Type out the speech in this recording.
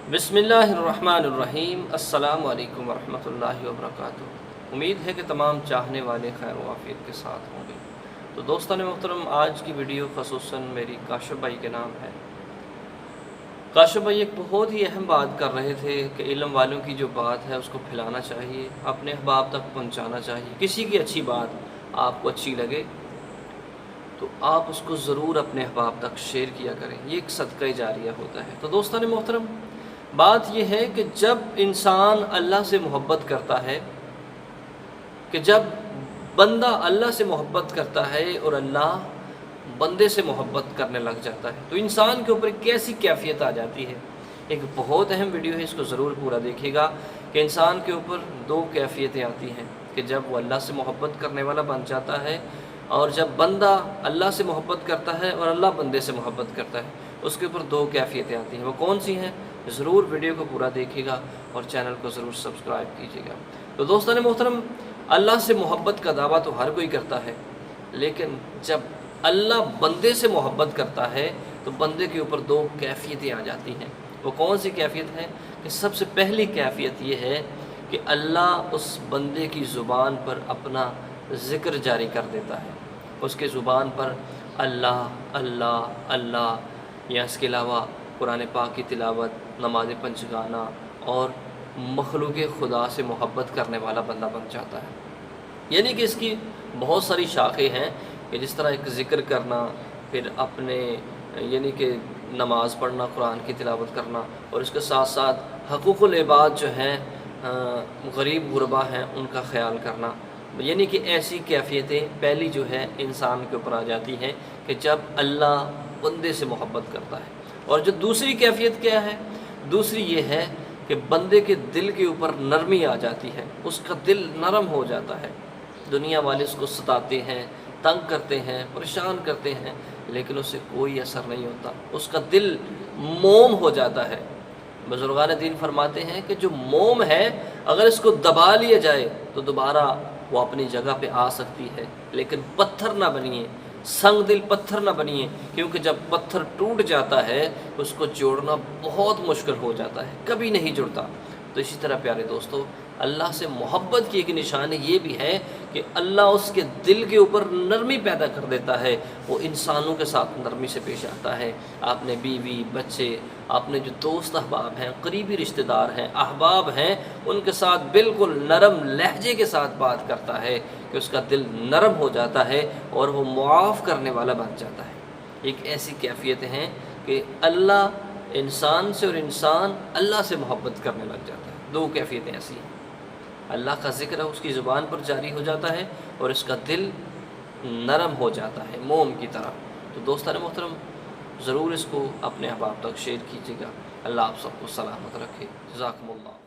बिस्मिल्लाहिर्रहमानिर्रहीम। अस्सलाम वालेकुम वरहमतुल्लाहि वबरकातुहू। उम्मीद है कि तमाम चाहने वाले खैर व आफियत के साथ होंगे। तो दोस्तों मोहतरम, आज की वीडियो खसूसन मेरी काशिफ भाई के नाम है। काशिफ भाई एक बहुत ही अहम बात कर रहे थे कि इल्म वालों की जो बात है उसको फैलाना चाहिए, अपने अहबाब तक पहुँचाना चाहिए। किसी की अच्छी बात आपको अच्छी लगे तो आप उसको ज़रूर अपने अहबाब तक शेयर किया करें, ये एक सदका जारिया होता है। तो दोस्तों मोहतरम, बात यह है कि जब इंसान अल्लाह से मोहब्बत करता है, कि जब बंदा अल्लाह से मोहब्बत करता है और अल्लाह बंदे से मोहब्बत करने लग जाता है, तो इंसान के ऊपर कैसी कैफियत आ जाती है। एक बहुत अहम वीडियो है, इसको ज़रूर पूरा देखिएगा कि इंसान के ऊपर दो कैफियतें आती हैं कि जब वो अल्लाह से मोहब्बत करने वाला बन जाता है और जब बंदा अल्लाह से मोहब्बत करता है और अल्लाह बंदे से मोहब्बत करता है, उसके ऊपर दो कैफियतें आती हैं। वो कौन सी हैं, ज़रूर वीडियो को पूरा देखिएगा और चैनल को ज़रूर सब्सक्राइब कीजिएगा। तो दोस्तों ने मोहतरम, अल्लाह से मोहब्बत का दावा तो हर कोई करता है, लेकिन जब अल्लाह बंदे से मोहब्बत करता है तो बंदे के ऊपर दो कैफियतें आ जाती हैं। वो कौन सी कैफियत है कि सबसे पहली कैफियत ये है कि अल्लाह उस बंदे की ज़ुबान पर अपना ज़िक्र जारी कर देता है। उसके ज़ुबान पर अल्लाह अल्लाह अल्लाह या इसके अलावा कुरान पाक की तिलावत, नमाज पंचगाना और मखलूक़ खुदा से मोहब्बत करने वाला बंदा बन जाता है। यानी कि इसकी बहुत सारी शाखें हैं कि जिस तरह एक ज़िक्र करना, फिर अपने यानी कि नमाज़ पढ़ना, कुरान की तिलावत करना, और इसके साथ साथ हक़ूक़ुल इबाद जो हैं, गरीब गुरबा हैं, उनका ख्याल करना। यानी कि ऐसी कैफियतें पहली जो है इंसान के ऊपर आ जाती हैं कि जब अल्लाह बंदे से मोहब्बत करता है। और जो दूसरी कैफियत क्या है, दूसरी ये है कि बंदे के दिल के ऊपर नरमी आ जाती है, उसका दिल नरम हो जाता है। दुनिया वाले उसको सताते हैं, तंग करते हैं, परेशान करते हैं, लेकिन उससे कोई असर नहीं होता, उसका दिल मोम हो जाता है। बुजुर्गान दीन फरमाते हैं कि जो मोम है अगर इसको दबा लिया जाए तो दोबारा वो अपनी जगह पे आ सकती है, लेकिन पत्थर ना बनिए, संग दिल पत्थर ना बनिए, क्योंकि जब पत्थर टूट जाता है उसको जोड़ना बहुत मुश्किल हो जाता है, कभी नहीं जुड़ता। तो इसी तरह प्यारे दोस्तों, अल्लाह से मोहब्बत की एक निशानी ये भी है कि अल्लाह उसके दिल के ऊपर नरमी पैदा कर देता है, वो इंसानों के साथ नरमी से पेश आता है। आपने बीवी बच्चे, आपने जो दोस्त अहबाब हैं, करीबी रिश्तेदार हैं, अहबाब हैं, उनके साथ बिल्कुल नरम लहजे के साथ बात करता है कि उसका दिल नरम हो जाता है और वो मुआफ़ करने वाला बन जाता है। एक ऐसी कैफियतें हैं कि अल्लाह इंसान से और इंसान अल्लाह से मोहब्बत करने लग जाता है। दो कैफियतें ऐसी हैं, अल्लाह का ज़िक्र उसकी ज़ुबान पर जारी हो जाता है और इसका दिल नरम हो जाता है मोम की तरह। तो दोस्तान मोहतरम, ज़रूर इसको अपने अहबाब तक शेयर कीजिएगा। अल्लाह आप सबको सलामत रखे। जज़ाकुमुल्लाह।